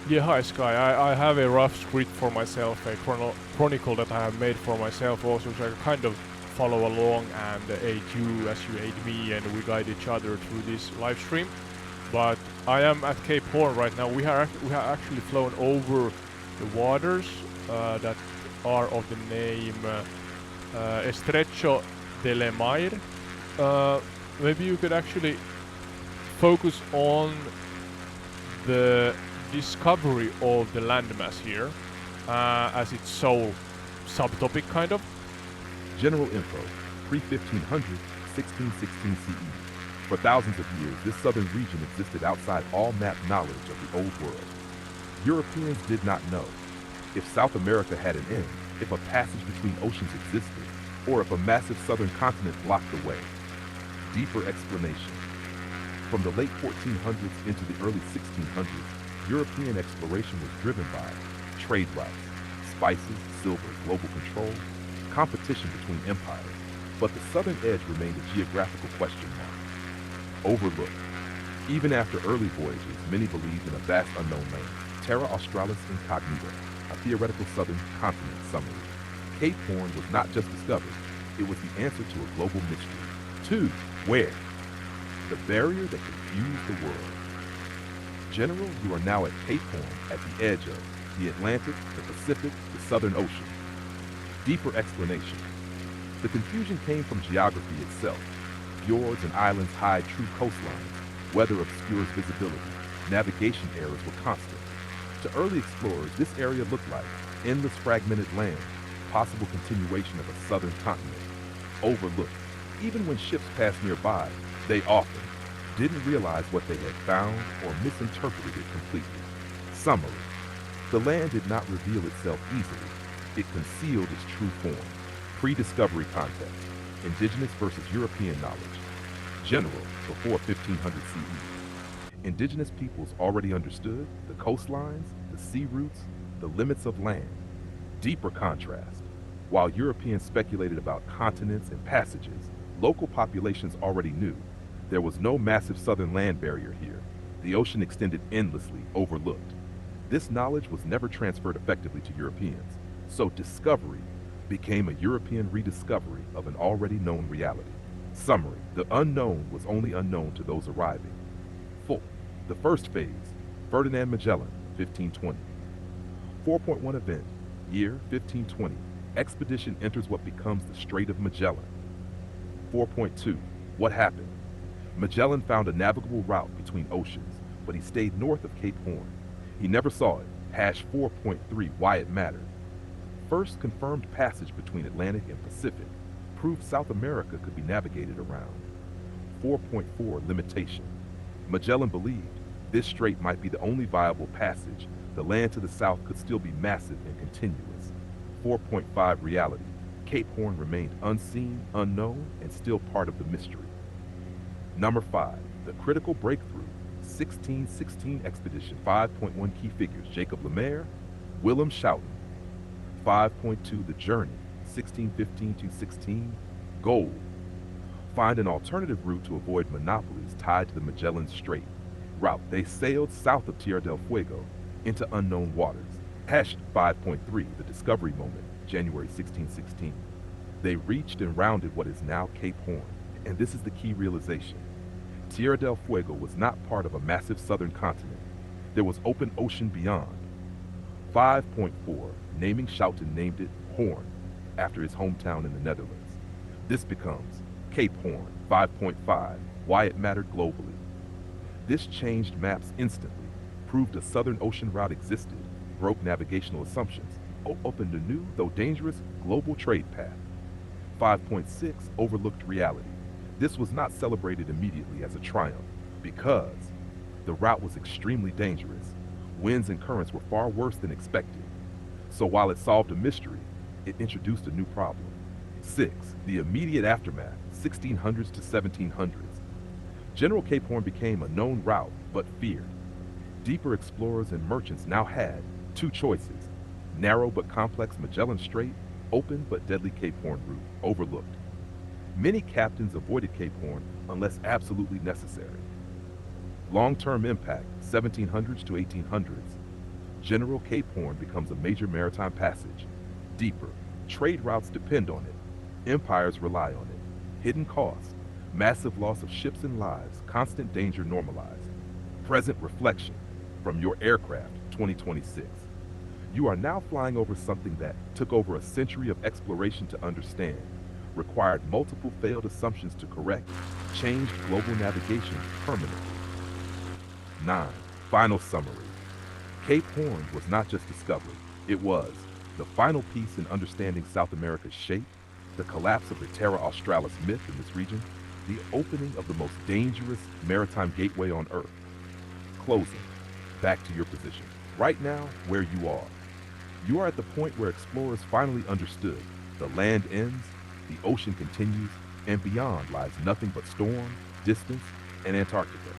Yeah, hi Skye. I have a rough script for myself, a chronicle that I have made for myself also, so I kind of follow along and aid you as you aid me, and we guide each other through this live stream. But I am at Cape Horn right now. We have actually flown over the waters that are of the name Estrecho de Le Maire. Maybe you could actually focus on the discovery of the landmass here as its sole subtopic, kind of. General info, pre-1500, 1616 CE. For thousands of years, this southern region existed outside all mapped knowledge of the Old World. Europeans did not know if South America had an end, if a passage between oceans existed, or if a massive southern continent blocked the way. Deeper explanation. From the late 1400s into the early 1600s, European exploration was driven by trade routes, spices, silver, global control, competition between empires, but the southern edge remained a geographical question mark. Overlooked. Even after early voyages, many believed in a vast unknown land, Terra Australis Incognita, a theoretical southern continent summary. Cape Horn was not just discovered, it was the answer to a global mystery. 2. Where? The barrier that confused the world. General, you are now at Cape Horn, at the edge of the Atlantic, the Pacific, the Southern Ocean. Deeper explanation. The confusion came from geography itself. Fjords and islands hide true coastlines. Weather obscures visibility. Navigation errors were constant. To early explorers, this area looked like endless fragmented land, possible continuation of a southern continent. Overlooked. Even when ships passed nearby, they often didn't realize what they had found or misinterpreted it completely. Summary. The land did not reveal itself easily. It concealed its true form. Pre-discovery context. Indigenous versus European knowledge. General, before 1500 CE. Indigenous peoples already understood the coastlines, the sea routes, the limits of land. Deeper contrast. While Europeans speculated about continents and passages, local populations already knew there was no massive southern land barrier here. The ocean extended endlessly, overlooked. This knowledge was never transferred effectively to Europeans, so discovery became a European rediscovery of an already known reality. Summary: the unknown was only unknown to those arriving. Full. The first phase, Ferdinand Magellan, 1520. 4.1 event, year 1520. Expedition enters what becomes the Strait of Magellan. 4.2. What happened? Magellan found a navigable route between oceans, but he stayed north of Cape Horn. He never saw it. Hash 4.3. Why it mattered. First confirmed passage between Atlantic and Pacific proved South America could be navigated around. 4.4. Limitation. Magellan believed this strait might be the only viable passage. The land to the south could still be massive and continuous. 4.5. Reality. Cape Horn remained unseen, unknown, and still part of the mystery. Number 5. The critical breakthrough. 1616 expedition. 5.1 key figures. Jacob Lemaire, Willem Schouten. 5.2 The journey. 1615 to 16. Goal. Find an alternative route to avoid monopolies tied to the Magellan Strait. Route. They sailed south of Tierra del Fuego into unknown waters. Hash 5.3 The discovery moment. January 1616. They reached and rounded what is now Cape Horn. And this is the key realization. Tierra del Fuego was not part of a massive southern continent. There was open ocean beyond. 5.4. Naming Schouten named it Horn, after his hometown in the Netherlands. This becomes Cape Horn. 5.5. Why it mattered globally. This changed maps instantly, proved a southern ocean route existed, broke navigational assumptions, opened a new, though dangerous, global trade path. 5.6. Overlooked reality. This was not celebrated immediately as a triumph because the route was extremely dangerous. Winds and currents were far worse than expected. So while it solved a mystery, it introduced a new problem. 6. The immediate aftermath, 1600s to 1700s. General Cape Horn became a known route, but feared. Deeper explorers and merchants now had two choices: narrow but complex Magellan Strait, open but deadly Cape Horn route, overlooked. Many captains avoided Cape Horn unless absolutely necessary. Long-term impact, 1700s to 1800s. General Cape Horn becomes a major maritime passage. Deeper, trade routes depend on it. Empires rely on it. Hidden costs, massive loss of ships and lives, constant danger normalized. Present reflection from your aircraft 2026. You are now flying over something that took over a century of exploration to understand, required multiple failed assumptions to correct, changed global navigation permanently. 9. Final summary. Cape Horn was not just discovery, it was the final piece in understanding South America's shape, the collapse of the Terra Australis myth in this region, the opening of the most dangerous maritime gateway on Earth. Closing. Back to your position. Right now, where you are. You are at the point where explorers finally understood. The land ends, the ocean continues, and beyond lies nothing but storm, distance, and Antarctica.